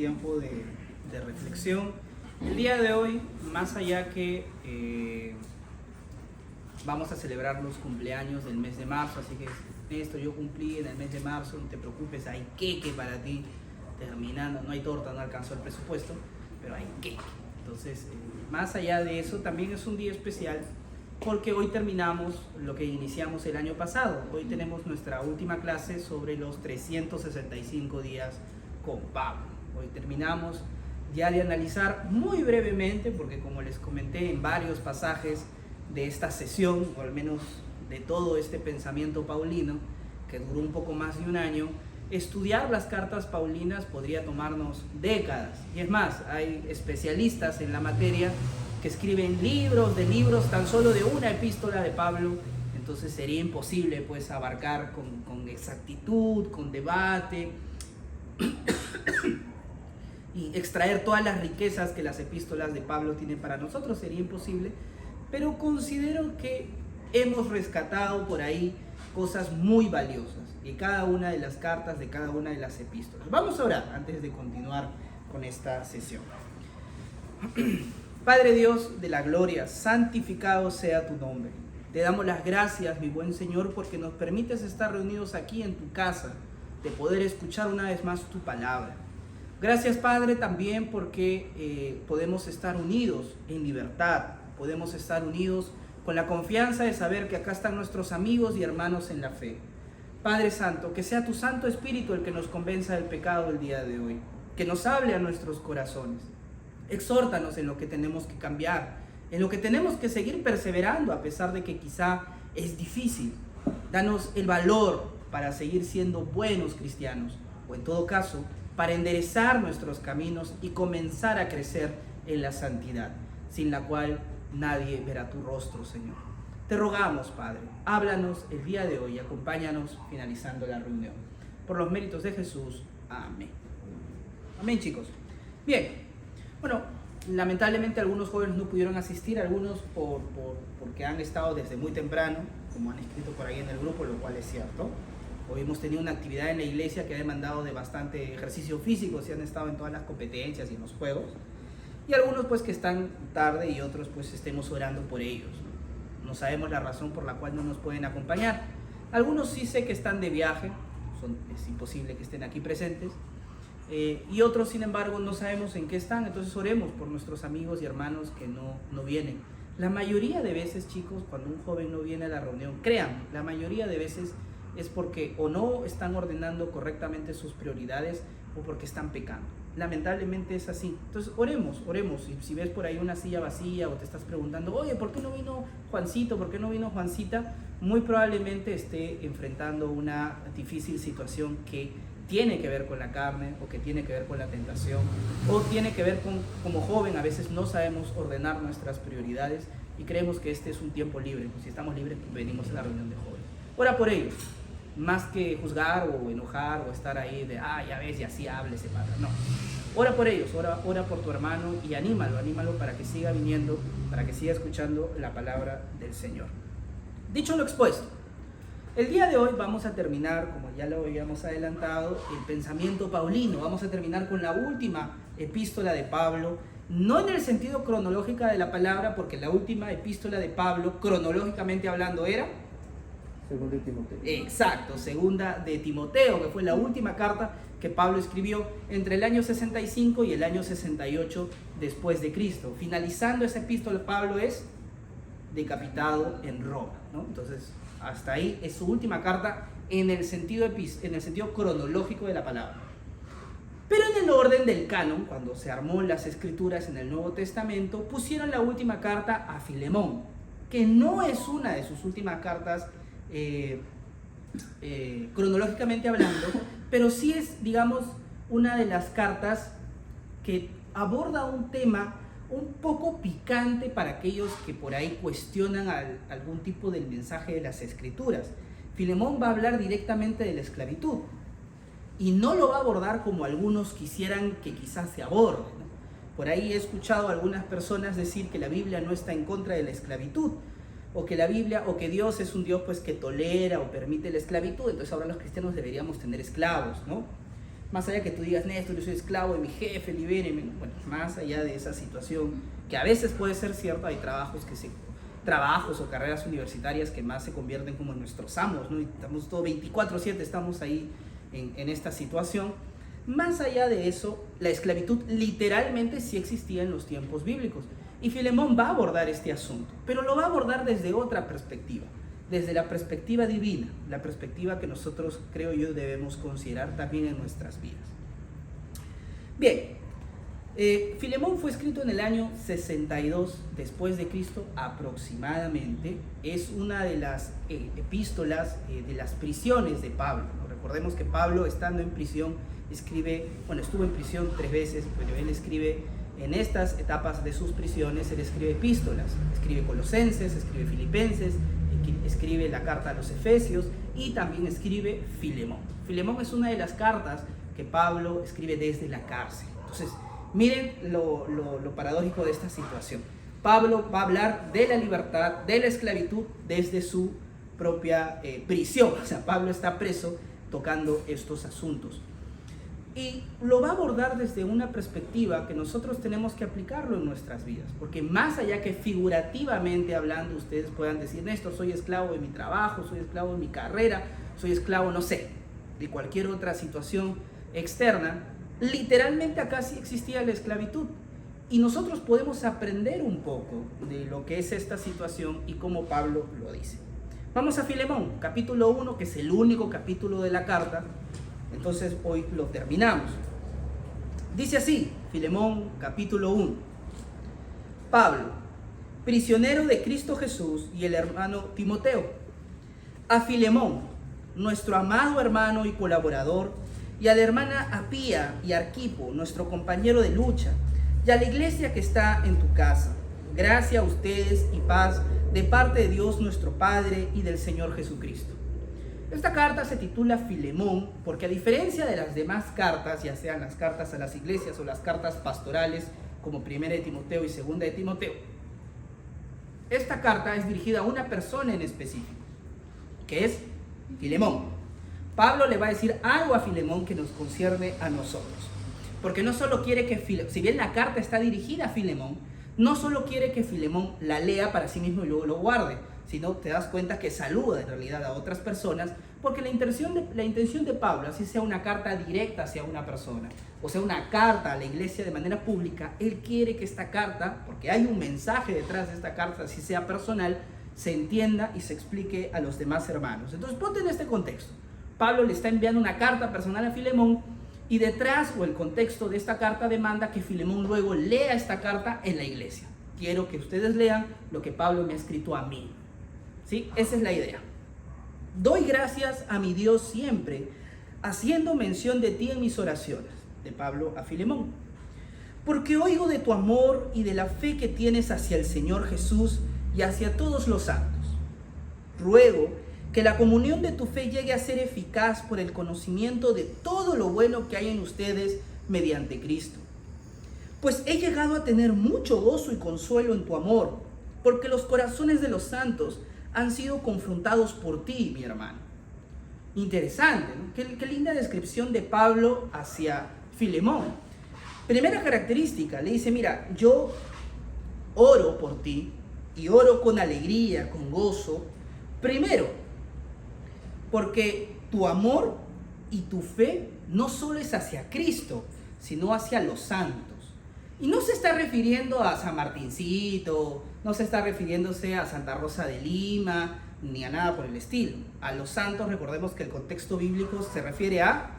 tiempo de reflexión. El día de hoy, más allá que vamos a celebrar los cumpleaños del mes de marzo, así que esto yo cumplí en el mes de marzo, no te preocupes, hay queque para ti, terminando, no hay torta, no alcanzó el presupuesto, pero hay queque. Entonces, más allá de eso, también es un día especial porque hoy terminamos lo que iniciamos el año pasado. Hoy tenemos nuestra última clase sobre los 365 días con Pablo. Hoy terminamos ya de analizar muy brevemente, porque como les comenté en varios pasajes de esta sesión, o al menos de todo este pensamiento paulino, que duró un poco más de un año, estudiar las cartas paulinas podría tomarnos décadas. Y es más, hay especialistas en la materia que escriben libros de libros tan solo de una epístola de Pablo. Entonces sería imposible pues abarcar con exactitud, con debate y extraer todas las riquezas que las epístolas de Pablo tienen para nosotros, sería imposible, pero considero que hemos rescatado por ahí cosas muy valiosas de cada una de las cartas, de cada una de las epístolas. Vamos a orar antes de continuar con esta sesión. Padre Dios de la gloria, santificado sea tu nombre. Te damos las gracias, mi buen Señor, porque nos permites estar reunidos aquí en tu casa, de poder escuchar una vez más tu palabra. Gracias, Padre, también porque podemos estar unidos en libertad, podemos estar unidos con la confianza de saber que acá están nuestros amigos y hermanos en la fe. Padre Santo, que sea tu Santo Espíritu el que nos convenza del pecado el día de hoy, que nos hable a nuestros corazones. Exhórtanos en lo que tenemos que cambiar, en lo que tenemos que seguir perseverando a pesar de que quizá es difícil. Danos el valor para seguir siendo buenos cristianos, o en todo caso, para enderezar nuestros caminos y comenzar a crecer en la santidad, sin la cual nadie verá tu rostro, Señor. Te rogamos, Padre, háblanos el día de hoy y acompáñanos finalizando la reunión. Por los méritos de Jesús, amén. Amén, chicos. Bien. Bueno, lamentablemente algunos jóvenes no pudieron asistir, algunos porque han estado desde muy temprano, como han escrito por ahí en el grupo, lo cual es cierto. Hoy hemos tenido una actividad en la iglesia que ha demandado de bastante ejercicio físico, se han estado en todas las competencias y en los juegos. Y algunos pues que están tarde y otros pues estemos orando por ellos. No sabemos la razón por la cual no nos pueden acompañar. Algunos sí sé que están de viaje, es imposible que estén aquí presentes. Y otros, sin embargo, no sabemos en qué están, entonces oremos por nuestros amigos y hermanos que no vienen. La mayoría de veces, chicos, cuando un joven no viene a la reunión, créanme, la mayoría de veces es porque o no están ordenando correctamente sus prioridades o porque están pecando. Lamentablemente es así. Entonces oremos. Si ves por ahí una silla vacía o te estás preguntando, oye, ¿por qué no vino Juancito? ¿Por qué no vino Juancita? Muy probablemente esté enfrentando una difícil situación que tiene que ver con la carne o que tiene que ver con la tentación o tiene que ver con, como joven, a veces no sabemos ordenar nuestras prioridades y creemos que este es un tiempo libre. Pues si estamos libres, pues venimos a la reunión de jóvenes. Ora por ellos, más que juzgar o enojar o estar ahí de, ya ves, y así hable ese padre. No, ora por ellos, ora por tu hermano y anímalo para que siga viniendo, para que siga escuchando la palabra del Señor. Dicho lo expuesto, el día de hoy vamos a terminar, como ya lo habíamos adelantado, el pensamiento paulino. Vamos a terminar con la última epístola de Pablo, no en el sentido cronológico de la palabra, porque la última epístola de Pablo, cronológicamente hablando, era Segunda de Timoteo. Exacto, segunda de Timoteo, que fue la última carta que Pablo escribió entre el año 65 y el año 68 después de Cristo. Finalizando esa epístola, Pablo es decapitado en Roma, ¿no? Entonces, hasta ahí es su última carta en el sentido cronológico de la palabra. Pero en el orden del canon, cuando se armó las escrituras en el Nuevo Testamento, pusieron la última carta a Filemón, que no es una de sus últimas cartas cronológicamente hablando, pero sí es, digamos, una de las cartas que aborda un tema un poco picante para aquellos que por ahí cuestionan algún tipo del mensaje de las escrituras. Filemón va a hablar directamente de la esclavitud y no lo va a abordar como algunos quisieran que quizás se aborde, ¿no? Por ahí he escuchado a algunas personas decir que la Biblia no está en contra de la esclavitud, o que la Biblia, o que Dios es un Dios pues que tolera o permite la esclavitud, entonces ahora los cristianos deberíamos tener esclavos, ¿no? Más allá que tú digas, Néstor, yo soy esclavo de mi jefe, libéreme. Bueno, más allá de esa situación, que a veces puede ser cierto, hay trabajos o carreras universitarias que más se convierten como en nuestros amos, ¿no? Y estamos todo 24/7, estamos ahí en esta situación. Más allá de eso, la esclavitud literalmente sí existía en los tiempos bíblicos. Y Filemón va a abordar este asunto, pero lo va a abordar desde otra perspectiva, desde la perspectiva divina, la perspectiva que nosotros, creo yo, debemos considerar también en nuestras vidas. Bien, Filemón fue escrito en el año 62 después de Cristo aproximadamente. Es una de las epístolas de las prisiones de Pablo, ¿no? Recordemos que Pablo, estando en prisión, estuvo en prisión 3 veces, pero él escribe en estas etapas de sus prisiones, él escribe epístolas, escribe Colosenses, escribe Filipenses, escribe la carta a los Efesios y también escribe Filemón. Filemón es una de las cartas que Pablo escribe desde la cárcel. Entonces, miren lo paradójico de esta situación. Pablo va a hablar de la libertad, de la esclavitud desde su propia prisión. O sea, Pablo está preso tocando estos asuntos. Y lo va a abordar desde una perspectiva que nosotros tenemos que aplicarlo en nuestras vidas. Porque más allá que figurativamente hablando, ustedes puedan decir, Néstor, soy esclavo de mi trabajo, soy esclavo de mi carrera, soy esclavo, no sé, de cualquier otra situación externa, literalmente acá sí existía la esclavitud. Y nosotros podemos aprender un poco de lo que es esta situación y cómo Pablo lo dice. Vamos a Filemón, capítulo 1, que es el único capítulo de la carta. Entonces hoy lo terminamos. Dice así, Filemón, capítulo 1. Pablo, prisionero de Cristo Jesús, y el hermano Timoteo, a Filemón, nuestro amado hermano y colaborador, y a la hermana Apía y Arquipo, nuestro compañero de lucha, y a la iglesia que está en tu casa. Gracia a ustedes y paz de parte de Dios nuestro Padre y del Señor Jesucristo. Esta carta se titula Filemón porque, a diferencia de las demás cartas, ya sean las cartas a las iglesias o las cartas pastorales como 1 de Timoteo y 2 de Timoteo, esta carta es dirigida a una persona en específico, que es Filemón. Pablo le va a decir algo a Filemón que nos concierne a nosotros, porque no solo quiere que si bien la carta está dirigida a Filemón, no solo quiere que Filemón la lea para sí mismo y luego lo guarde, sino te das cuenta que saluda en realidad a otras personas, porque la intención de Pablo, así sea una carta directa hacia una persona, o sea una carta a la iglesia de manera pública, él quiere que esta carta, porque hay un mensaje detrás de esta carta, así sea personal, se entienda y se explique a los demás hermanos. Entonces ponte en este contexto. Pablo le está enviando una carta personal a Filemón, y detrás, o el contexto de esta carta, demanda que Filemón luego lea esta carta en la iglesia. Quiero que ustedes lean lo que Pablo me ha escrito a mí. ¿Sí? Esa es la idea. Doy gracias a mi Dios siempre, haciendo mención de ti en mis oraciones, de Pablo a Filemón, porque oigo de tu amor y de la fe que tienes hacia el Señor Jesús y hacia todos los santos. Ruego que la comunión de tu fe llegue a ser eficaz por el conocimiento de todo lo bueno que hay en ustedes mediante Cristo. Pues he llegado a tener mucho gozo y consuelo en tu amor, porque los corazones de los santos han sido confrontados por ti, mi hermano. Interesante, ¿no? Qué linda descripción de Pablo hacia Filemón. Primera característica, le dice, mira, yo oro por ti y oro con alegría, con gozo. Primero, porque tu amor y tu fe no solo es hacia Cristo, sino hacia los santos. Y no se está refiriendo a San Martincito, no se está refiriéndose a Santa Rosa de Lima, ni a nada por el estilo. A los santos, recordemos que el contexto bíblico se refiere a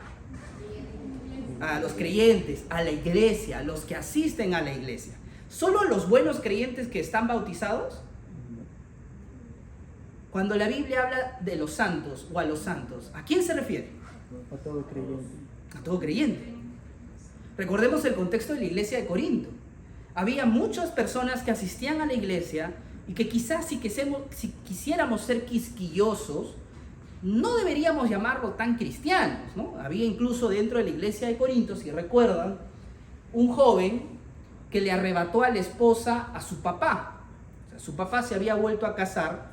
los creyentes, a la iglesia, a los que asisten a la iglesia. ¿Solo a los buenos creyentes que están bautizados? Cuando la Biblia habla de los santos o a los santos, ¿a quién se refiere? A todo creyente. A todo creyente. Recordemos el contexto de la iglesia de Corinto. Había muchas personas que asistían a la iglesia y que quizás si quisiéramos ser quisquillosos, no deberíamos llamarlo tan cristianos, ¿no? Había incluso dentro de la iglesia de Corinto, si recuerdan, un joven que le arrebató a la esposa a su papá. O sea, su papá se había vuelto a casar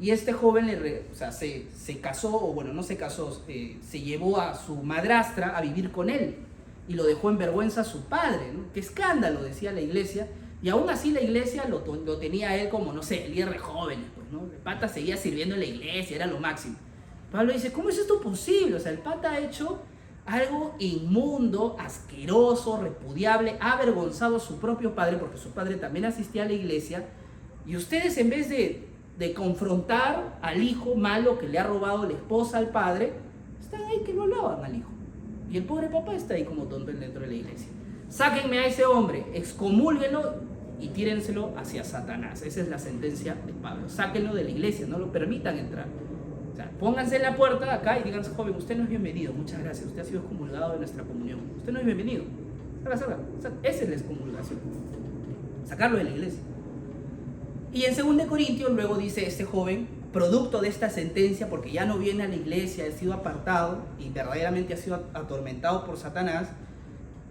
Y este joven se casó, o bueno, no se casó, se llevó a su madrastra a vivir con él y lo dejó en vergüenza a su padre, ¿no? Qué escándalo, decía la iglesia. Y aún así la iglesia lo tenía a él como, no sé, el líder de jóvenes, pues, ¿no? El pata seguía sirviendo en la iglesia, era lo máximo. Pablo dice, ¿cómo es esto posible? O sea, el pata ha hecho algo inmundo, asqueroso, repudiable, ha avergonzado a su propio padre, porque su padre también asistía a la iglesia, y ustedes en vez de confrontar al hijo malo que le ha robado la esposa al padre, están ahí que no alaban al hijo. Y el pobre papá está ahí como tonto dentro de la iglesia. Sáquenme a ese hombre, excomúlguenlo y tírenselo hacia Satanás. Esa es la sentencia de Pablo. Sáquenlo de la iglesia, no lo permitan entrar. O sea, pónganse en la puerta acá y díganse, joven, usted no es bienvenido, muchas gracias, usted ha sido excomulgado de nuestra comunión. Usted no es bienvenido. Salga. O sea, esa es la excomulgación. Sacarlo de la iglesia. Y en 2 Corintios luego dice este joven, producto de esta sentencia, porque ya no viene a la iglesia, ha sido apartado y verdaderamente ha sido atormentado por Satanás,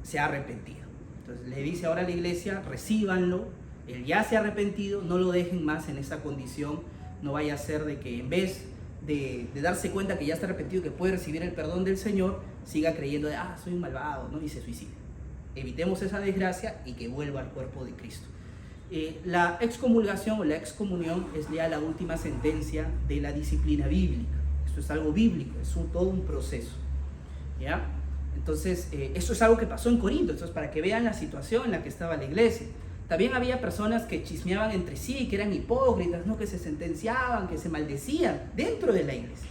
se ha arrepentido. Entonces le dice ahora a la iglesia, recíbanlo, él ya se ha arrepentido, no lo dejen más en esa condición, no vaya a ser de que en vez de darse cuenta que ya está arrepentido, que puede recibir el perdón del Señor, siga creyendo de, soy un malvado, ¿no? Y se suicide. Evitemos esa desgracia y que vuelva al cuerpo de Cristo. La excomulgación o la excomunión es ya la última sentencia de la disciplina bíblica. Esto es algo bíblico, es todo un proceso, ¿ya? Entonces, eso es algo que pasó en Corinto. Entonces, para que vean la situación en la que estaba la iglesia. También había personas que chismeaban entre sí, que eran hipócritas, ¿no? Que se sentenciaban, que se maldecían dentro de la iglesia.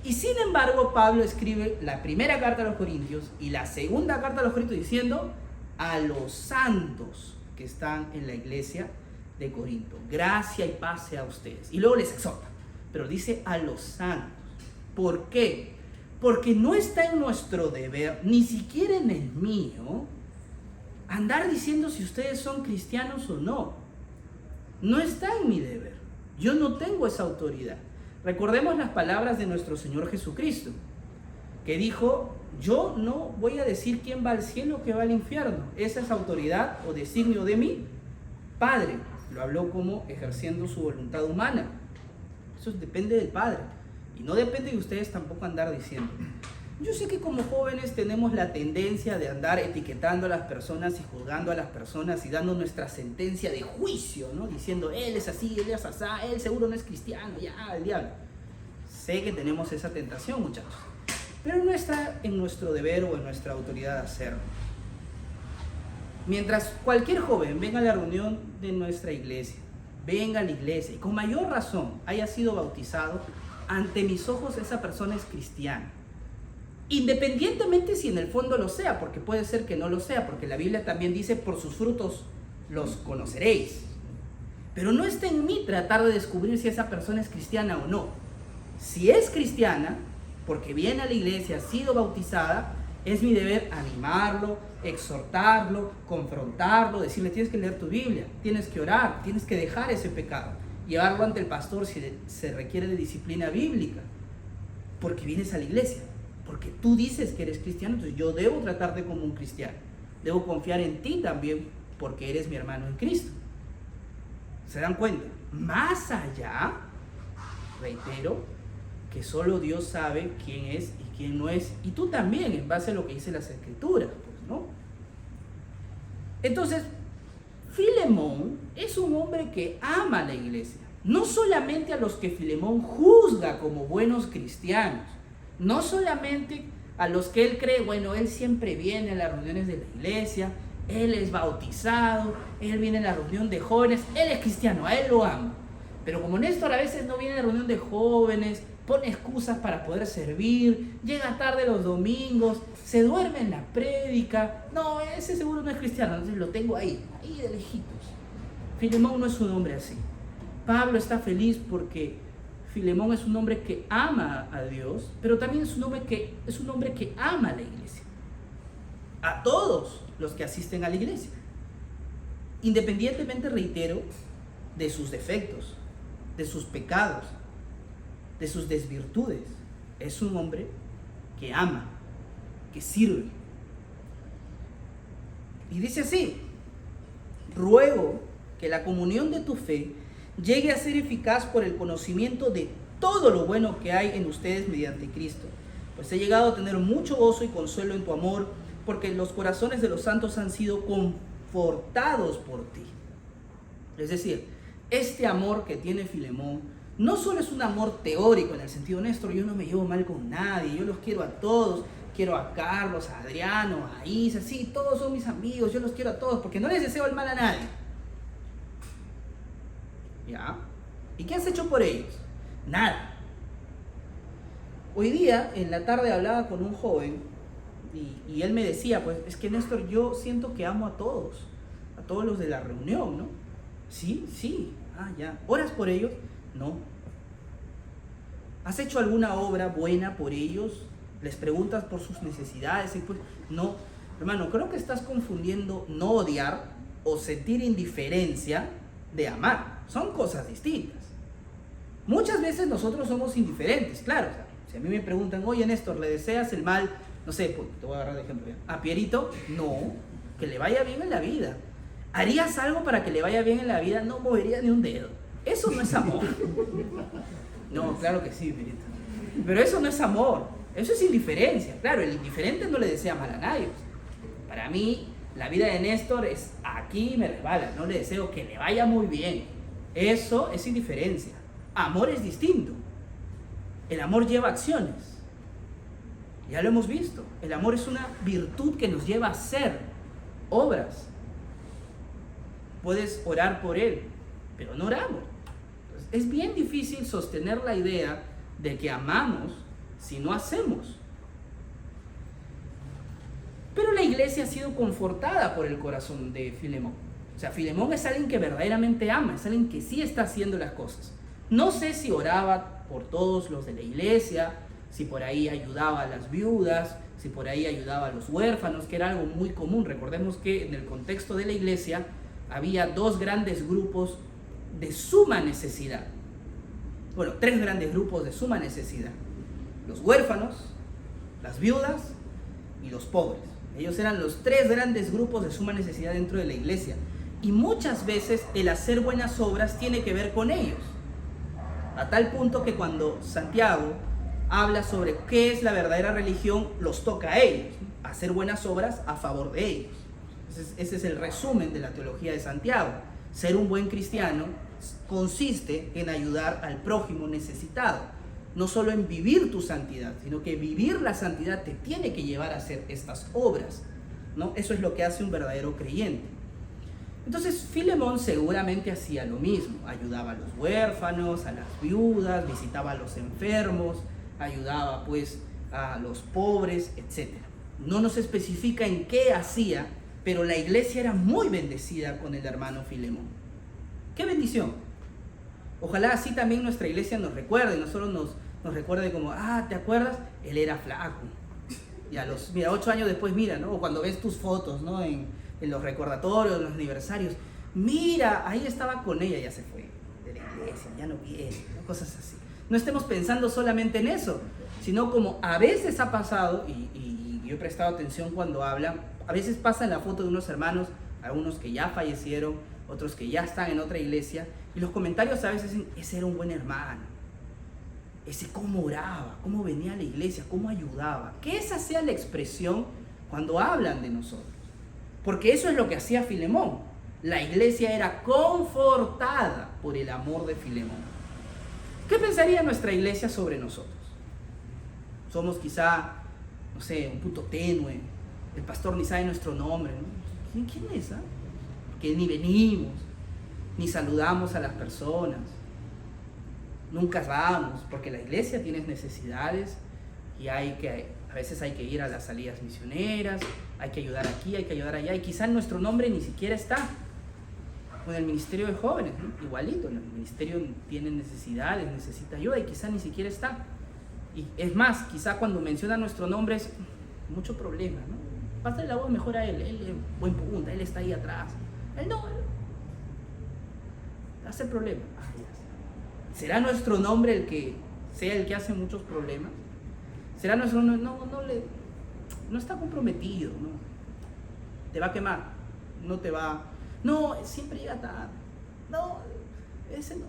Y sin embargo, Pablo escribe la primera carta a los Corintios y la segunda carta a los Corintios diciendo a los santos que están en la iglesia de Corinto, gracia y paz sea a ustedes. Y luego les exhorta, pero dice a los santos. ¿Por qué? Porque no está en nuestro deber, ni siquiera en el mío, andar diciendo si ustedes son cristianos o no. No está en mi deber. Yo no tengo esa autoridad. Recordemos las palabras de nuestro Señor Jesucristo, que dijo, yo no voy a decir quién va al cielo o quién va al infierno. Esa es autoridad o designio de mi Padre. Lo habló como ejerciendo su voluntad humana. Eso depende del Padre. Y no depende de ustedes tampoco andar diciendo. Yo sé que como jóvenes tenemos la tendencia de andar etiquetando a las personas y juzgando a las personas y dando nuestra sentencia de juicio, ¿no? Diciendo, él es así, él es asá, él seguro no es cristiano, ya, el diablo. Sé que tenemos esa tentación, muchachos. Pero no está en nuestro deber o en nuestra autoridad hacerlo. Mientras cualquier joven venga a la reunión de nuestra iglesia, venga a la iglesia y con mayor razón haya sido bautizado, ante mis ojos esa persona es cristiana. Independientemente si en el fondo lo sea, porque puede ser que no lo sea, porque la Biblia también dice, por sus frutos los conoceréis. Pero no está en mí tratar de descubrir si esa persona es cristiana o no. Si es cristiana, porque viene a la iglesia, ha sido bautizada, es mi deber animarlo, exhortarlo, confrontarlo, decirle, tienes que leer tu Biblia, tienes que orar, tienes que dejar ese pecado, llevarlo ante el pastor si se requiere de disciplina bíblica, porque vienes a la iglesia, porque tú dices que eres cristiano, entonces yo debo tratarte como un cristiano, debo confiar en ti también, porque eres mi hermano en Cristo. ¿Se dan cuenta? Más allá, reitero, que solo Dios sabe quién es y quién no es, y tú también, en base a lo que dice las Escrituras, pues, ¿no? Entonces, Filemón es un hombre que ama a la iglesia, no solamente a los que Filemón juzga como buenos cristianos, no solamente a los que él cree, bueno, él siempre viene a las reuniones de la iglesia, él es bautizado, él viene a la reunión de jóvenes, él es cristiano, a él lo amo. Pero como Néstor a veces no viene a la reunión de jóvenes, pone excusas para poder servir, llega tarde los domingos, se duerme en la prédica, no, ese seguro no es cristiano, entonces lo tengo ahí de lejitos. Filemón no es un hombre así. Pablo está feliz porque Filemón es un hombre que ama a Dios, pero también es un hombre que ama a la iglesia. A todos los que asisten a la iglesia. Independientemente, reitero, de sus defectos, de sus pecados, de sus desvirtudes. Es un hombre que ama, que sirve. Y dice así: ruego que la comunión de tu fe llegue a ser eficaz por el conocimiento de todo lo bueno que hay en ustedes mediante Cristo. Pues he llegado a tener mucho gozo y consuelo en tu amor, porque los corazones de los santos han sido confortados por ti. Es decir, este amor que tiene Filemón no solo es un amor teórico en el sentido, Néstor, yo no me llevo mal con nadie, yo los quiero a todos, quiero a Carlos, a Adriano, a Isa, sí, todos son mis amigos, yo los quiero a todos porque no les deseo el mal a nadie. ¿Ya? ¿Y qué has hecho por ellos? Nada. Hoy día, en la tarde, hablaba con un joven y él me decía, pues, es que Néstor, yo siento que amo a todos los de la reunión, ¿no? Sí, sí, ya. ¿Oras por ellos? No. ¿Has hecho alguna obra buena por ellos? ¿Les preguntas por sus necesidades? Y pues, no. Hermano, creo que estás confundiendo no odiar o sentir indiferencia de amar. Son cosas distintas. Muchas veces nosotros somos indiferentes, claro. O sea, si a mí me preguntan, oye Néstor, ¿le deseas el mal? No sé, pues, te voy a agarrar de ejemplo ya. ¿A Pierito? No, que le vaya bien en la vida. ¿Harías algo para que le vaya bien en la vida? No movería ni un dedo. Eso no es amor. No, claro que sí, Pierito. Pero eso no es amor. Eso es indiferencia. Claro, el indiferente no le desea mal a nadie. Para mí, la vida de Néstor es aquí me resbala. No le deseo que le vaya muy bien. Eso es indiferencia. Amor es distinto. El amor lleva acciones. Ya lo hemos visto. El amor es una virtud que nos lleva a hacer obras. Puedes orar por él, pero no oramos. Entonces, es bien difícil sostener la idea de que amamos si no hacemos. Pero la iglesia ha sido confortada por el corazón de Filemón. O sea, Filemón es alguien que verdaderamente ama, es alguien que sí está haciendo las cosas. No sé si oraba por todos los de la iglesia, si por ahí ayudaba a las viudas, si por ahí ayudaba a los huérfanos, que era algo muy común. Recordemos que en el contexto de la iglesia había dos grandes grupos de suma necesidad. Bueno, tres grandes grupos de suma necesidad. Los huérfanos, las viudas y los pobres. Ellos eran los tres grandes grupos de suma necesidad dentro de la iglesia. Y muchas veces el hacer buenas obras tiene que ver con ellos. A tal punto que cuando Santiago habla sobre qué es la verdadera religión, los toca a ellos. Hacer buenas obras a favor de ellos. Ese es el resumen de la teología de Santiago. Ser un buen cristiano consiste en ayudar al prójimo necesitado. No solo en vivir tu santidad, sino que vivir la santidad te tiene que llevar a hacer estas obras, ¿no? Eso es lo que hace un verdadero creyente. Entonces Filemón seguramente hacía lo mismo. Ayudaba a los huérfanos, a las viudas, visitaba a los enfermos, ayudaba pues a los pobres, etc. No nos especifica en qué hacía, pero la iglesia era muy bendecida con el hermano Filemón. ¡Qué bendición! Ojalá así también nuestra iglesia nos recuerde, no solo nos recuerde como, ¿te acuerdas? Él era flaco. Y a los, 8 años después, mira, ¿no? O cuando ves tus fotos, ¿no? En los recordatorios, en los aniversarios, mira, ahí estaba con ella, ya se fue de la iglesia, ya no viene, ¿no? Cosas así. No estemos pensando solamente en eso, sino como a veces ha pasado, y yo he prestado atención cuando hablan, a veces pasa en la foto de unos hermanos, algunos que ya fallecieron, otros que ya están en otra iglesia, y los comentarios a veces dicen, ese era un buen hermano, ese cómo oraba, cómo venía a la iglesia, cómo ayudaba. Que esa sea la expresión cuando hablan de nosotros. Porque eso es lo que hacía Filemón. La iglesia era confortada por el amor de Filemón. ¿Qué pensaría nuestra iglesia sobre nosotros? Somos quizá, no sé, un punto tenue, el pastor ni sabe nuestro nombre, ¿no? ¿Quién es? Que ni venimos, ni saludamos a las personas, nunca vamos, porque la iglesia tiene necesidades y a veces hay que ir a las salidas misioneras, hay que ayudar aquí, hay que ayudar allá, y quizá nuestro nombre ni siquiera está. O en el ministerio de jóvenes, ¿no? Igualito, el ministerio tiene necesidades, necesita ayuda y quizá ni siquiera está. Y es más, quizá cuando menciona nuestro nombre es mucho problema, ¿no? Pásale la voz mejor a él es buen punta, él está ahí atrás. Él no, hace problema. ¿Será nuestro nombre el que sea el que hace muchos problemas? ¿Será nuestro nombre? No está comprometido, ¿no? Te va a quemar, no te va, no, siempre llega tarde, no, ese no.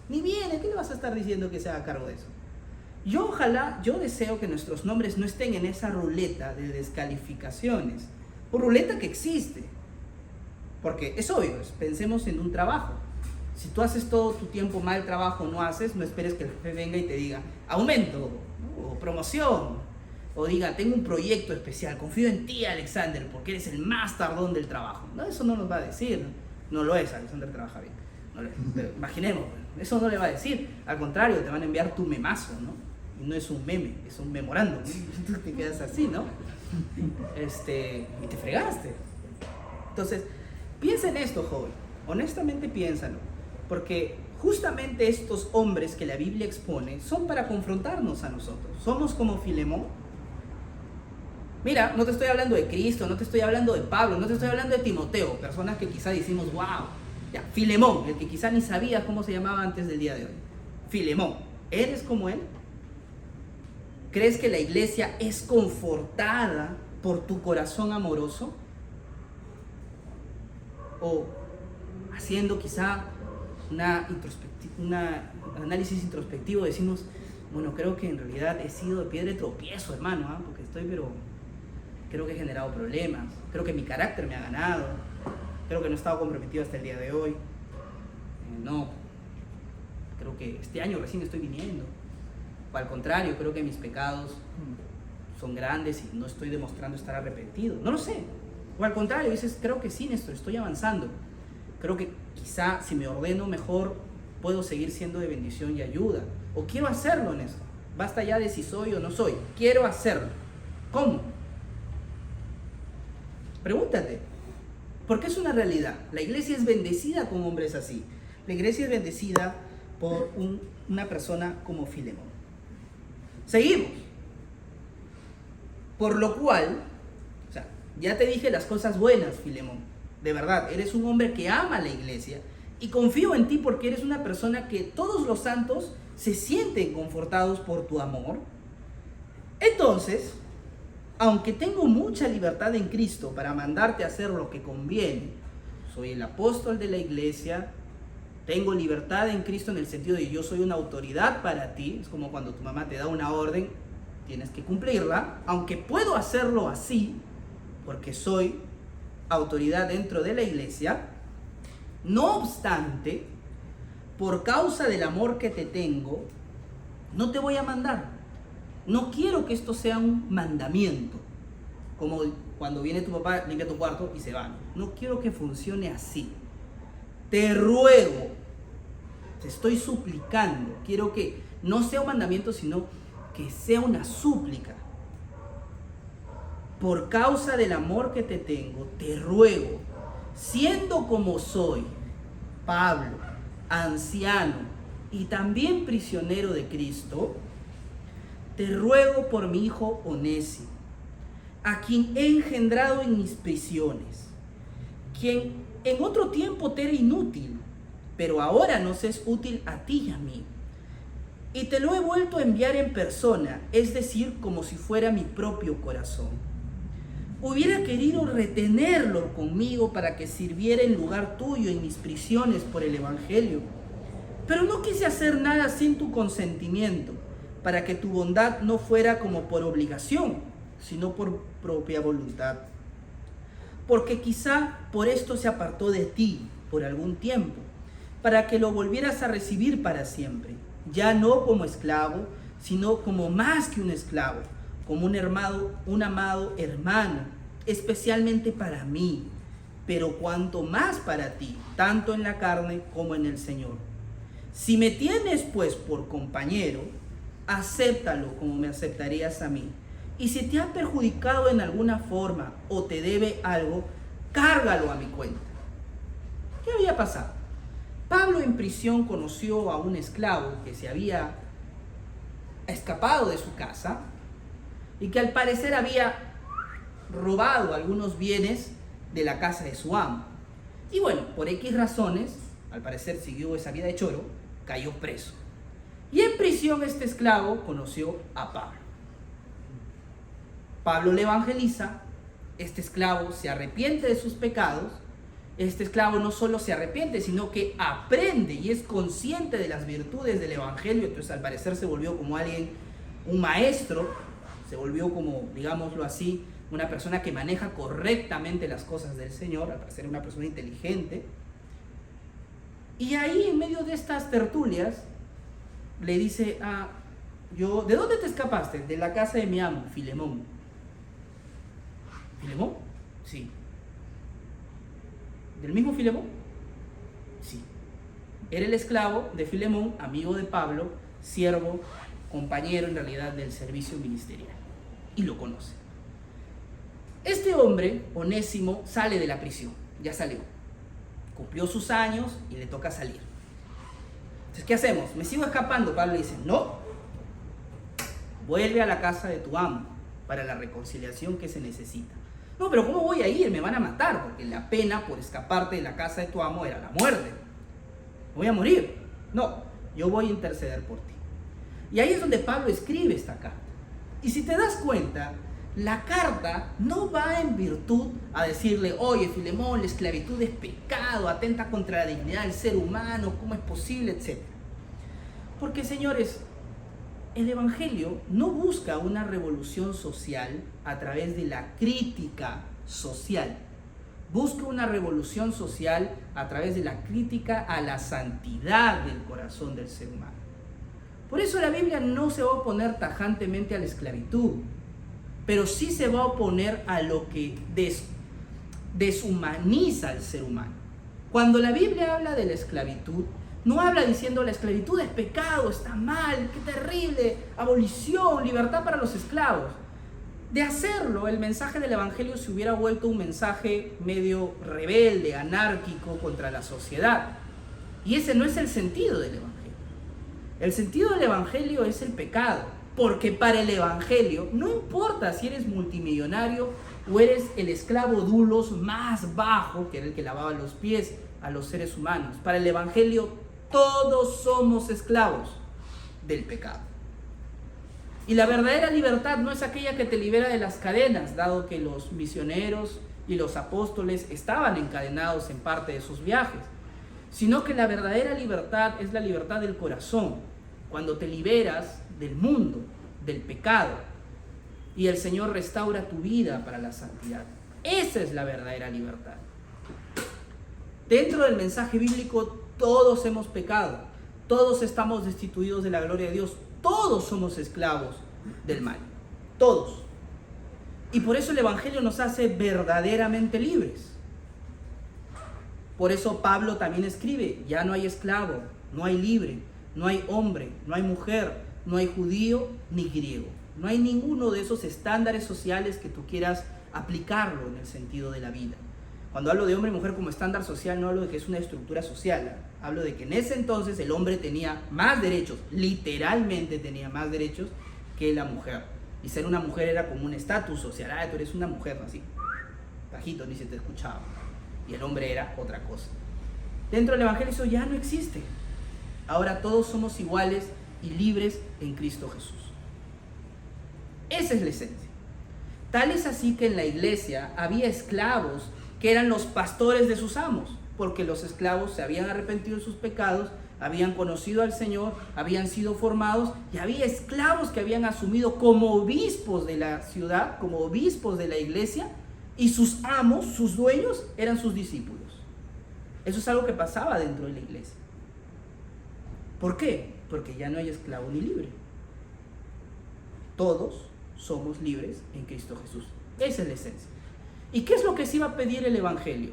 Ni viene, ¿qué le vas a estar diciendo que se haga cargo de eso? Yo deseo que nuestros nombres no estén en esa ruleta de descalificaciones, o ruleta que existe, porque es obvio, pensemos en un trabajo. Si tú haces todo tu tiempo mal trabajo, no haces, no esperes que el jefe venga y te diga aumento, ¿no? O promoción, o diga tengo un proyecto especial, confío en ti, Alexander, porque eres el más tardón del trabajo. No, eso no nos va a decir, no lo es, Alexander trabaja bien, no lo es. Pero imaginemos, eso no le va a decir, al contrario, te van a enviar tu memazo, ¿no? Y no es un meme, es un memorándum, tú te quedas así, ¿no? Y te fregaste. Entonces, piensa en esto, joven, honestamente piénsalo, porque justamente estos hombres que la Biblia expone son para confrontarnos a nosotros. Somos como Filemón. Mira, no te estoy hablando de Cristo, no te estoy hablando de Pablo, no te estoy hablando de Timoteo, personas que quizá decimos, wow, ya, Filemón, el que quizá ni sabía cómo se llamaba antes del día de hoy. Filemón, ¿eres como él? ¿Crees que la iglesia es confortada por tu corazón amoroso? O haciendo quizá un análisis introspectivo, decimos, bueno, creo que en realidad he sido de piedra de tropiezo, hermano, porque creo que he generado problemas, creo que mi carácter me ha ganado, creo que no he estado comprometido hasta el día de hoy, no, creo que este año recién estoy viniendo, o al contrario, creo que mis pecados son grandes y no estoy demostrando estar arrepentido, no lo sé, o al contrario, dices, creo que sí, Néstor, estoy avanzando, creo que quizá si me ordeno mejor puedo seguir siendo de bendición y ayuda, o quiero hacerlo, Néstor, basta ya de si soy o no soy, quiero hacerlo. ¿Cómo? Pregúntate, porque es una realidad. La iglesia es bendecida con hombres así. La iglesia es bendecida por una persona como Filemón. Seguimos. Por lo cual, o sea, ya te dije las cosas buenas, Filemón. De verdad, eres un hombre que ama a la iglesia y confío en ti porque eres una persona que todos los santos se sienten confortados por tu amor. Entonces, aunque tengo mucha libertad en Cristo para mandarte a hacer lo que conviene, soy el apóstol de la iglesia, tengo libertad en Cristo en el sentido de yo soy una autoridad para ti, es como cuando tu mamá te da una orden, tienes que cumplirla, aunque puedo hacerlo así, porque soy autoridad dentro de la iglesia, no obstante, por causa del amor que te tengo, no te voy a mandar. No quiero que esto sea un mandamiento, como cuando viene tu papá, limpia tu cuarto y se va. No quiero que funcione así. Te ruego, te estoy suplicando, quiero que no sea un mandamiento, sino que sea una súplica. Por causa del amor que te tengo, te ruego, siendo como soy, Pablo, anciano y también prisionero de Cristo, te ruego por mi hijo Onésimo, a quien he engendrado en mis prisiones, quien en otro tiempo te era inútil, pero ahora nos es útil a ti y a mí. Y te lo he vuelto a enviar en persona, es decir, como si fuera mi propio corazón. Hubiera querido retenerlo conmigo para que sirviera en lugar tuyo en mis prisiones por el Evangelio, pero no quise hacer nada sin tu consentimiento, para que tu bondad no fuera como por obligación, sino por propia voluntad. Porque quizá por esto se apartó de ti por algún tiempo, para que lo volvieras a recibir para siempre, ya no como esclavo, sino como más que un esclavo, como un amado hermano, especialmente para mí, pero cuanto más para ti, tanto en la carne como en el Señor. Si me tienes pues por compañero, acéptalo como me aceptarías a mí. Y si te ha perjudicado en alguna forma o te debe algo, cárgalo a mi cuenta. ¿Qué había pasado? Pablo en prisión conoció a un esclavo que se había escapado de su casa y que al parecer había robado algunos bienes de la casa de su amo. Y bueno, por X razones, al parecer siguió esa vida de choro, cayó preso. Y en prisión este esclavo conoció a Pablo. Pablo le evangeliza, este esclavo se arrepiente de sus pecados, este esclavo no solo se arrepiente, sino que aprende y es consciente de las virtudes del evangelio. Entonces al parecer se volvió como alguien, un maestro, se volvió como, digámoslo así, una persona que maneja correctamente las cosas del Señor, al parecer una persona inteligente. Y ahí en medio de estas tertulias le dice, ¿de dónde te escapaste? De la casa de mi amo, Filemón. ¿Filemón? Sí. ¿Del mismo Filemón? Sí. Era el esclavo de Filemón, amigo de Pablo, siervo, compañero en realidad del servicio ministerial. Y lo conoce. Este hombre, Onésimo, sale de la prisión. Ya salió. Cumplió sus años y le toca salir. Entonces, ¿qué hacemos? ¿Me sigo escapando? Pablo dice, no. Vuelve a la casa de tu amo para la reconciliación que se necesita. No, pero ¿cómo voy a ir? Me van a matar, porque la pena por escaparte de la casa de tu amo era la muerte. Voy a morir. No, yo voy a interceder por ti. Y ahí es donde Pablo escribe esta carta. Y si te das cuenta, la carta no va en virtud a decirle, oye, Filemón, la esclavitud es pecado, atenta contra la dignidad del ser humano, ¿cómo es posible?, etc. Porque, señores, el evangelio no busca una revolución social a través de la crítica social. Busca una revolución social a través de la crítica a la santidad del corazón del ser humano. Por eso la Biblia no se va a oponer tajantemente a la esclavitud, pero sí se va a oponer a lo que deshumaniza al ser humano. Cuando la Biblia habla de la esclavitud, no habla diciendo la esclavitud es pecado, está mal, qué terrible, abolición, libertad para los esclavos. De hacerlo, el mensaje del evangelio se hubiera vuelto un mensaje medio rebelde, anárquico contra la sociedad. Y ese no es el sentido del evangelio. El sentido del evangelio es el pecado, porque para el evangelio no importa si eres multimillonario o eres el esclavo dulos más bajo, que era el que lavaba los pies a los seres humanos. Para el evangelio todos somos esclavos del pecado. Y la verdadera libertad no es aquella que te libera de las cadenas, dado que los misioneros y los apóstoles estaban encadenados en parte de sus viajes, sino que la verdadera libertad es la libertad del corazón, cuando te liberas del mundo, del pecado, y el Señor restaura tu vida para la santidad. Esa es la verdadera libertad. Dentro del mensaje bíblico, todos hemos pecado, todos estamos destituidos de la gloria de Dios, todos somos esclavos del mal, todos. Y por eso el evangelio nos hace verdaderamente libres. Por eso Pablo también escribe, ya no hay esclavo, no hay libre, no hay hombre, no hay mujer, no hay judío ni griego. No hay ninguno de esos estándares sociales que tú quieras aplicarlo en el sentido de la vida. Cuando hablo de hombre y mujer como estándar social, no hablo de que es una estructura social. Hablo de que en ese entonces el hombre tenía más derechos, literalmente tenía más derechos que la mujer. Y ser una mujer era como un estatus social. Tú eres una mujer, así, bajito, ni se te escuchaba. Y el hombre era otra cosa. Dentro del evangelio eso ya no existe. Ahora todos somos iguales y libres en Cristo Jesús. Esa es la esencia. Tal es así que en la iglesia había esclavos que eran los pastores de sus amos, porque los esclavos se habían arrepentido de sus pecados, habían conocido al Señor, habían sido formados, y había esclavos que habían asumido como obispos de la ciudad, como obispos de la iglesia, y sus amos, sus dueños, eran sus discípulos. Eso es algo que pasaba dentro de la iglesia. ¿Por qué? Porque ya no hay esclavo ni libre. Todos somos libres en Cristo Jesús. Esa es la esencia. ¿Y qué es lo que se iba a pedir el evangelio?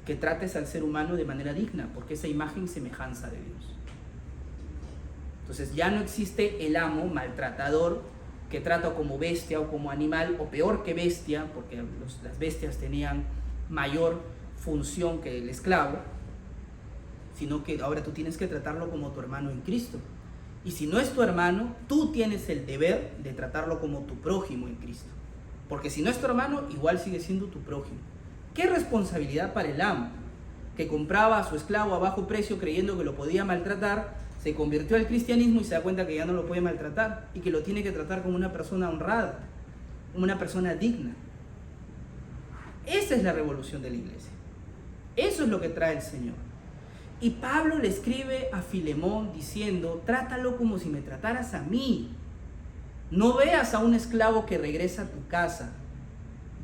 Que trates al ser humano de manera digna, porque esa imagen y semejanza de Dios. Entonces ya no existe el amo maltratador que trata como bestia o como animal, o peor que bestia, porque las bestias tenían mayor función que el esclavo, sino que ahora tú tienes que tratarlo como tu hermano en Cristo. Y si no es tu hermano, tú tienes el deber de tratarlo como tu prójimo en Cristo. Porque si no es tu hermano, igual sigue siendo tu prójimo. ¿Qué responsabilidad para el amo? Que compraba a su esclavo a bajo precio creyendo que lo podía maltratar, se convirtió al cristianismo y se da cuenta que ya no lo puede maltratar y que lo tiene que tratar como una persona honrada, como una persona digna. Esa es la revolución de la iglesia. Eso es lo que trae el Señor. Y Pablo le escribe a Filemón diciendo, trátalo como si me trataras a mí. No veas a un esclavo que regresa a tu casa.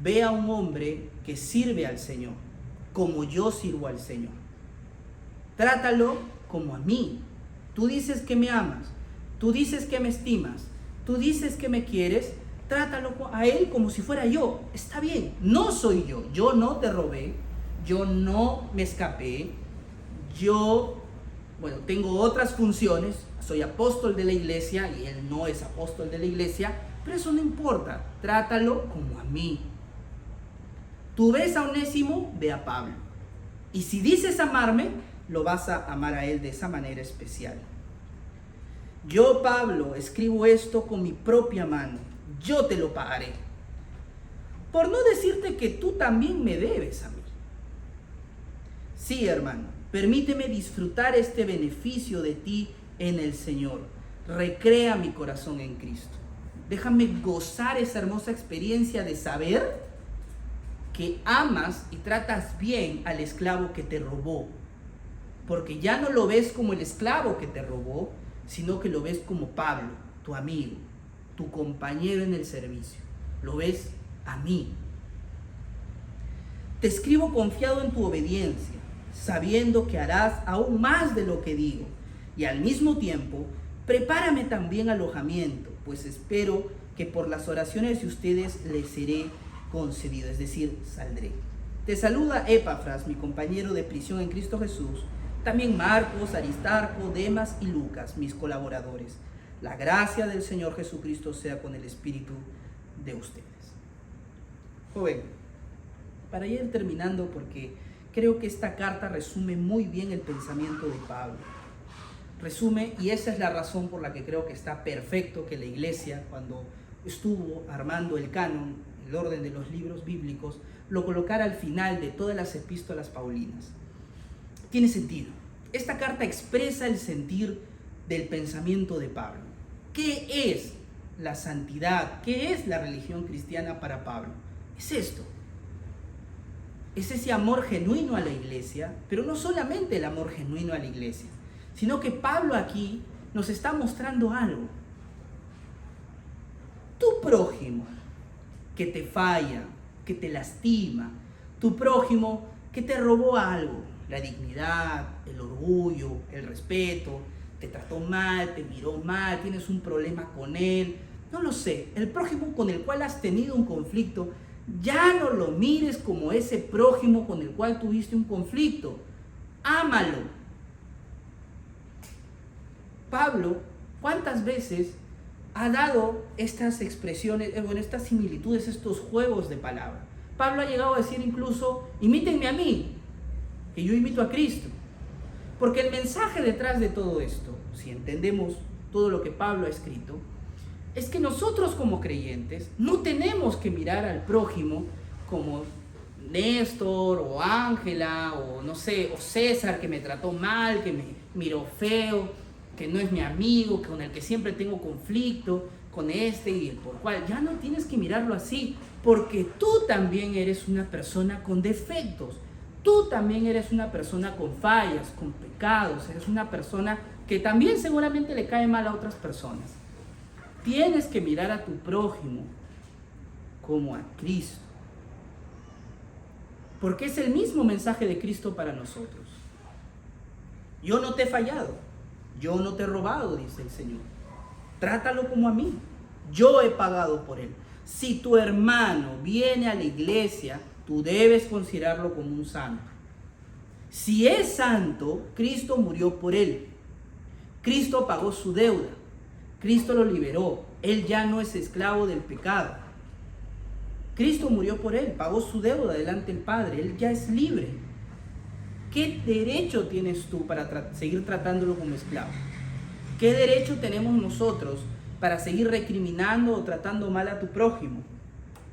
Ve a un hombre que sirve al Señor, como yo sirvo al Señor. Trátalo como a mí. Tú dices que me amas, tú dices que me estimas, tú dices que me quieres, trátalo a él como si fuera yo. Está bien, no soy yo no te robé, yo no me escapé, tengo otras funciones, soy apóstol de la iglesia y él no es apóstol de la iglesia, pero eso no importa, trátalo como a mí. Tú ves a Onésimo, ve a Pablo. Y si dices amarme, lo vas a amar a él de esa manera especial. Yo, Pablo, escribo esto con mi propia mano. Yo te lo pagaré. Por no decirte que tú también me debes a mí. Sí, hermano, permíteme disfrutar este beneficio de ti en el Señor. Recrea mi corazón en Cristo. Déjame gozar esa hermosa experiencia de saber que amas y tratas bien al esclavo que te robó. Porque ya no lo ves como el esclavo que te robó, sino que lo ves como Pablo, tu amigo, tu compañero en el servicio. Lo ves a mí. Te escribo confiado en tu obediencia, sabiendo que harás aún más de lo que digo. Y al mismo tiempo, prepárame también alojamiento, pues espero que por las oraciones de ustedes les seré concedido, es decir, saldré. Te saluda Epafras, mi compañero de prisión en Cristo Jesús, también Marcos, Aristarco, Demas y Lucas, mis colaboradores. La gracia del Señor Jesucristo sea con el espíritu de ustedes. Joven, para ir terminando, porque creo que esta carta resume muy bien el pensamiento de Pablo. Resume, y esa es la razón por la que creo que está perfecto que la iglesia, cuando estuvo armando el canon, el orden de los libros bíblicos, lo colocara al final de todas las epístolas paulinas. Tiene sentido. Esta carta expresa el sentir del pensamiento de Pablo. ¿Qué es la santidad? ¿Qué es la religión cristiana para Pablo? Es esto. Es ese amor genuino a la iglesia, pero no solamente el amor genuino a la iglesia, sino que Pablo aquí nos está mostrando algo. Tu prójimo que te falla, que te lastima, tu prójimo que te robó algo, la dignidad, el orgullo, el respeto, te trató mal, te miró mal, tienes un problema con él, no lo sé, el prójimo con el cual has tenido un conflicto, ya no lo mires como ese prójimo con el cual tuviste un conflicto, ámalo. Pablo, ¿cuántas veces ha dado estas expresiones, estas similitudes, estos juegos de palabras? Pablo ha llegado a decir incluso, imítenme a mí, que yo imito a Cristo. Porque el mensaje detrás de todo esto, si entendemos todo lo que Pablo ha escrito, es que nosotros como creyentes no tenemos que mirar al prójimo como Néstor o Ángela o no sé, o César que me trató mal, que me miró feo, que no es mi amigo, con el que siempre tengo conflicto, con este y el por cual. Ya no tienes que mirarlo así, porque tú también eres una persona con defectos. Tú también eres una persona con fallas, con pecados. Eres una persona que también seguramente le cae mal a otras personas. Tienes que mirar a tu prójimo como a Cristo. Porque es el mismo mensaje de Cristo para nosotros. Yo no te he fallado. Yo no te he robado, dice el Señor. Trátalo como a mí. Yo he pagado por él. Si tu hermano viene a la iglesia, tú debes considerarlo como un santo. Si es santo, Cristo murió por él. Cristo pagó su deuda. Cristo lo liberó. Él ya no es esclavo del pecado. Cristo murió por él, pagó su deuda delante del Padre. Él ya es libre. ¿Qué derecho tienes tú para seguir tratándolo como esclavo? ¿Qué derecho tenemos nosotros para seguir recriminando o tratando mal a tu prójimo?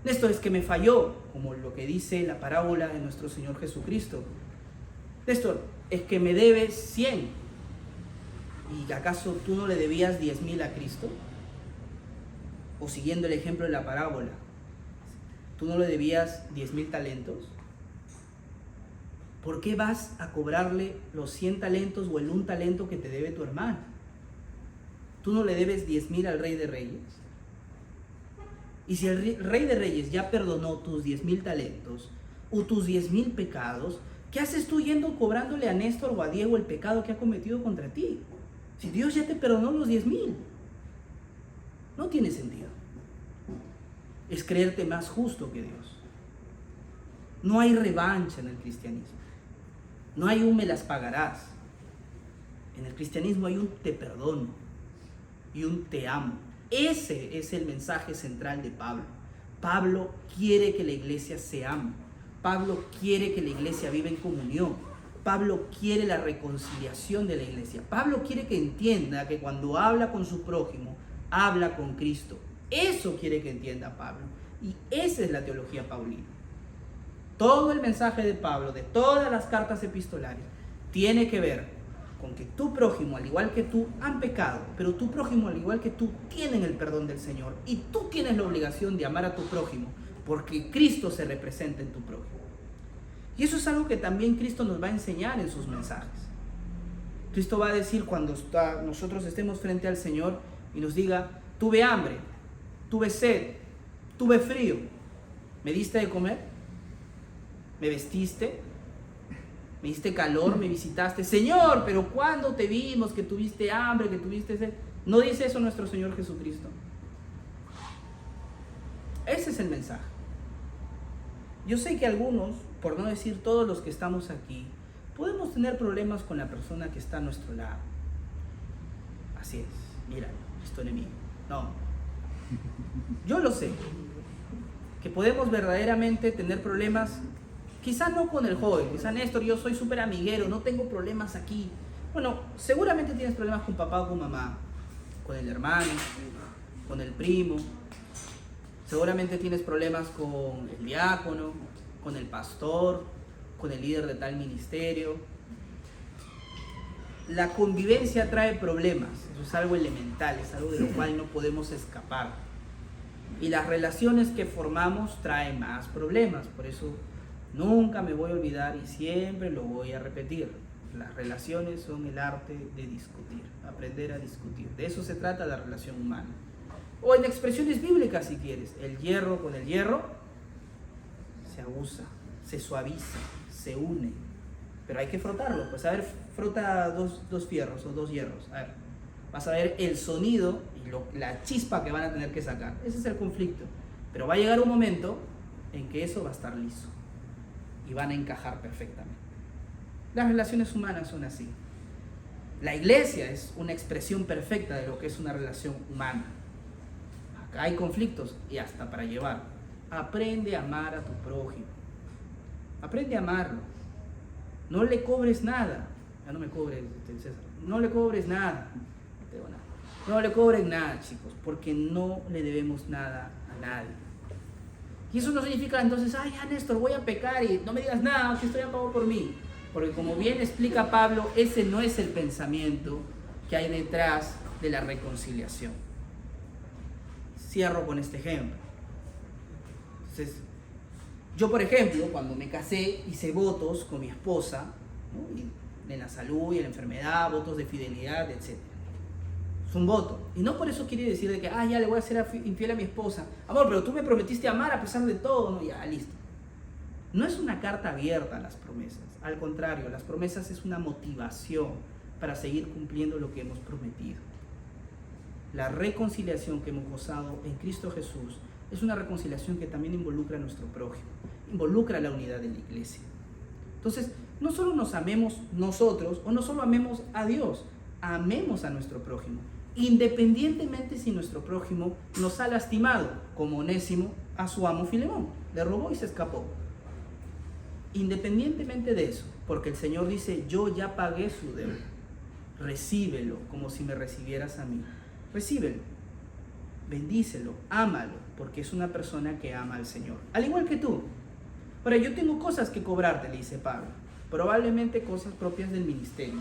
Esto es que me falló, como lo que dice la parábola de nuestro Señor Jesucristo. Esto es que me debes 100. ¿Y acaso tú no le debías 10,000 a Cristo? O siguiendo el ejemplo de la parábola, ¿tú no le debías 10,000 talentos? ¿por qué vas a cobrarle los 100 talentos o el 1 talento que te debe tu hermano? ¿Tú no le debes 10,000 al Rey de Reyes? Y si el Rey de Reyes ya perdonó tus 10,000 talentos o tus 10,000 pecados, ¿qué haces tú yendo cobrándole a Néstor o a Diego el pecado que ha cometido contra ti? Si Dios ya te perdonó los 10,000. No tiene sentido. Es creerte más justo que Dios. No hay revancha en el cristianismo. No hay un me las pagarás. En el cristianismo hay un te perdono y un te amo. Ese es el mensaje central de Pablo. Pablo quiere que la iglesia se ame. Pablo quiere que la iglesia viva en comunión. Pablo quiere la reconciliación de la iglesia. Pablo quiere que entienda que cuando habla con su prójimo, habla con Cristo. Eso quiere que entienda Pablo. Y esa es la teología paulina. Todo el mensaje de Pablo, de todas las cartas epistolares, tiene que ver con que tu prójimo, al igual que tú, han pecado, pero tu prójimo, al igual que tú, tienen el perdón del Señor. Y tú tienes la obligación de amar a tu prójimo, porque Cristo se representa en tu prójimo. Y eso es algo que también Cristo nos va a enseñar en sus mensajes. Cristo va a decir cuando nosotros estemos frente al Señor y nos diga, tuve hambre, tuve sed, tuve frío, ¿me diste de comer? ¿Me vestiste? ¿Me diste calor? ¿Me visitaste? Señor, pero ¿cuándo te vimos que tuviste hambre, que tuviste sed? ¿No dice eso nuestro Señor Jesucristo? Ese es el mensaje. Yo sé que algunos, por no decir todos los que estamos aquí, podemos tener problemas con la persona que está a nuestro lado. Así es, mira, es tu enemigo. No. Yo lo sé. Que podemos verdaderamente tener problemas. Quizá no con el joven, quizá Néstor, yo soy súper amiguero, no tengo problemas aquí. Bueno, seguramente tienes problemas con papá o con mamá, con el hermano, con el primo. Seguramente tienes problemas con el diácono, con el pastor, con el líder de tal ministerio. La convivencia trae problemas, eso es algo elemental, es algo de lo cual no podemos escapar. Y las relaciones que formamos traen más problemas, por eso nunca me voy a olvidar y siempre lo voy a repetir. Las relaciones son el arte de discutir, aprender a discutir. De eso se trata la relación humana. O en expresiones bíblicas si quieres, el hierro con el hierro se aguza, se suaviza, se une. Pero hay que frotarlo, pues a ver, frota dos fierros o 2 hierros. A ver, vas a ver el sonido y la chispa que van a tener que sacar. Ese es el conflicto. Pero va a llegar un momento en que eso va a estar liso y van a encajar perfectamente. Las relaciones humanas son así. La iglesia es una expresión perfecta de lo que es una relación humana. Acá hay conflictos y hasta para llevar. Aprende a amar a tu prójimo. Aprende a amarlo. No le cobres nada. Ya no me cobres, César. No le cobres nada. No tengo nada. No le cobren nada, chicos, porque no le debemos nada a nadie. Y eso no significa entonces, ay, ya Néstor, voy a pecar y no me digas nada, que estoy a pago por mí. Porque como bien explica Pablo, ese no es el pensamiento que hay detrás de la reconciliación. Cierro con este ejemplo. Entonces, yo por ejemplo, cuando me casé, hice votos con mi esposa, ¿no? Y en la salud y en la enfermedad, votos de fidelidad, etc. Es un voto. Y no por eso quiere decir de que, ya le voy a ser infiel a mi esposa. Amor, pero tú me prometiste amar a pesar de todo, ¿no? Ya, listo. No es una carta abierta a las promesas. Al contrario, las promesas es una motivación para seguir cumpliendo lo que hemos prometido. La reconciliación que hemos gozado en Cristo Jesús es una reconciliación que también involucra a nuestro prójimo, involucra la unidad de la iglesia. Entonces, no solo nos amemos nosotros o no solo amemos a Dios, amemos a nuestro prójimo, independientemente si nuestro prójimo nos ha lastimado, como Onésimo a su amo Filemón, le robó y se escapó. Independientemente de eso, porque el Señor dice, yo ya pagué su deuda, recíbelo como si me recibieras a mí. Recíbelo, bendícelo, ámalo, porque es una persona que ama al Señor, al igual que tú. Ahora, yo tengo cosas que cobrarte, le dice Pablo, probablemente cosas propias del ministerio.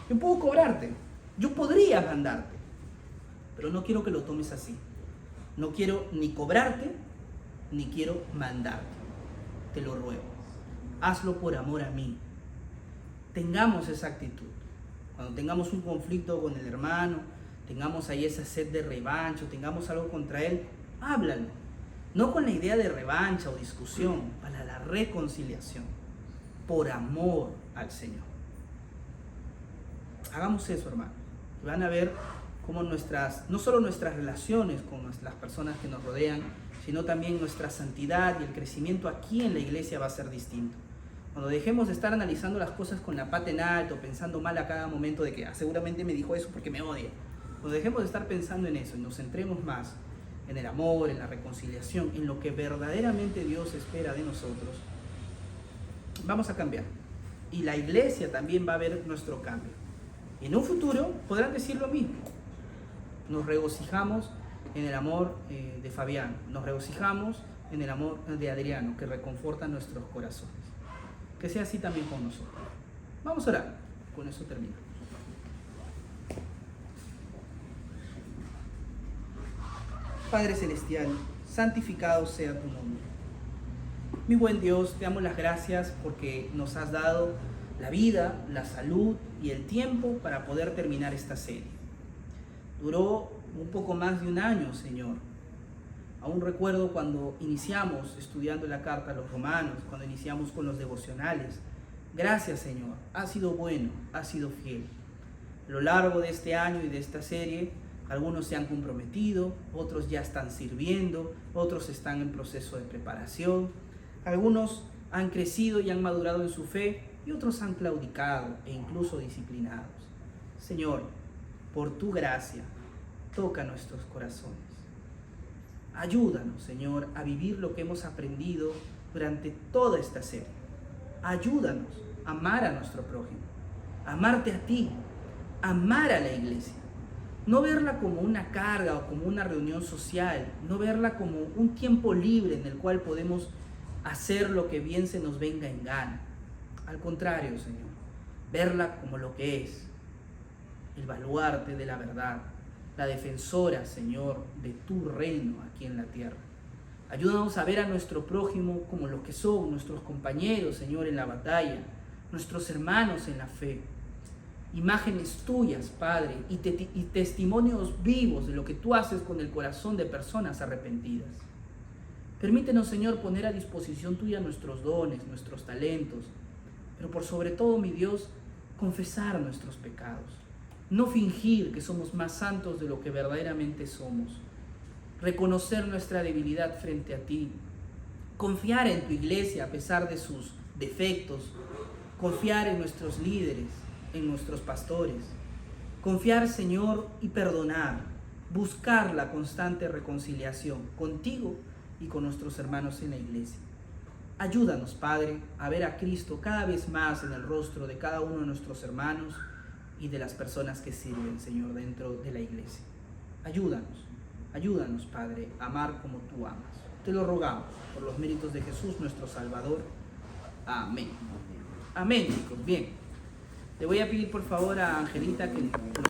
Yo puedo cobrarte, yo podría mandarte, pero no quiero que lo tomes así. No quiero ni cobrarte, ni quiero mandarte. Te lo ruego. Hazlo por amor a mí, tengamos esa actitud. Cuando tengamos un conflicto con el hermano, tengamos ahí esa sed de revancha, tengamos algo contra él, háblalo. No con la idea de revancha o discusión, para la reconciliación, por amor al Señor. Hagamos eso, hermano. Van a ver cómo no solo nuestras relaciones con las personas que nos rodean, sino también nuestra santidad y el crecimiento aquí en la iglesia va a ser distinto. Cuando dejemos de estar analizando las cosas con la pata en alto, pensando mal a cada momento de que seguramente me dijo eso porque me odia. Cuando dejemos de estar pensando en eso y nos centremos más en el amor, en la reconciliación, en lo que verdaderamente Dios espera de nosotros, vamos a cambiar. Y la iglesia también va a ver nuestro cambio. Y en un futuro podrán decir lo mismo. Nos regocijamos en el amor de Fabián, nos regocijamos en el amor de Adriano, que reconforta nuestros corazones. Que sea así también con nosotros. Vamos a orar. Con eso termino. Padre Celestial, santificado sea tu nombre. Mi buen Dios, te damos las gracias porque nos has dado la vida, la salud y el tiempo para poder terminar esta serie. Duró un poco más de un año, Señor. Aún recuerdo cuando iniciamos estudiando la carta a los romanos, cuando iniciamos con los devocionales. Gracias, Señor. Has sido bueno, has sido fiel. A lo largo de este año y de esta serie, algunos se han comprometido, otros ya están sirviendo, otros están en proceso de preparación. Algunos han crecido y han madurado en su fe y otros han claudicado e incluso disciplinados. Señor, por tu gracia, toca nuestros corazones. Ayúdanos, Señor, a vivir lo que hemos aprendido durante toda esta serie. Ayúdanos a amar a nuestro prójimo, a amarte a ti, a amar a la iglesia. No verla como una carga o como una reunión social, no verla como un tiempo libre en el cual podemos hacer lo que bien se nos venga en gana. Al contrario, Señor, verla como lo que es, el baluarte de la verdad, la defensora, Señor, de tu reino aquí en la tierra. Ayúdanos a ver a nuestro prójimo como lo que son nuestros compañeros, Señor, en la batalla, nuestros hermanos en la fe. Imágenes tuyas, Padre, y testimonios vivos de lo que tú haces con el corazón de personas arrepentidas. Permítenos, Señor, poner a disposición tuya nuestros dones, nuestros talentos, pero por sobre todo, mi Dios, confesar nuestros pecados. No fingir que somos más santos de lo que verdaderamente somos. Reconocer nuestra debilidad frente a ti. Confiar en tu iglesia a pesar de sus defectos. Confiar en nuestros líderes, en nuestros pastores. Confiar, Señor, y perdonar. Buscar la constante reconciliación contigo y con nuestros hermanos en la iglesia. Ayúdanos, Padre, a ver a Cristo cada vez más en el rostro de cada uno de nuestros hermanos y de las personas que sirven, Señor, dentro de la iglesia. Ayúdanos, Padre, a amar como tú amas. Te lo rogamos por los méritos de Jesús, nuestro Salvador. Amén. Amén, chicos. Bien. Le voy a pedir, por favor, a Angelita que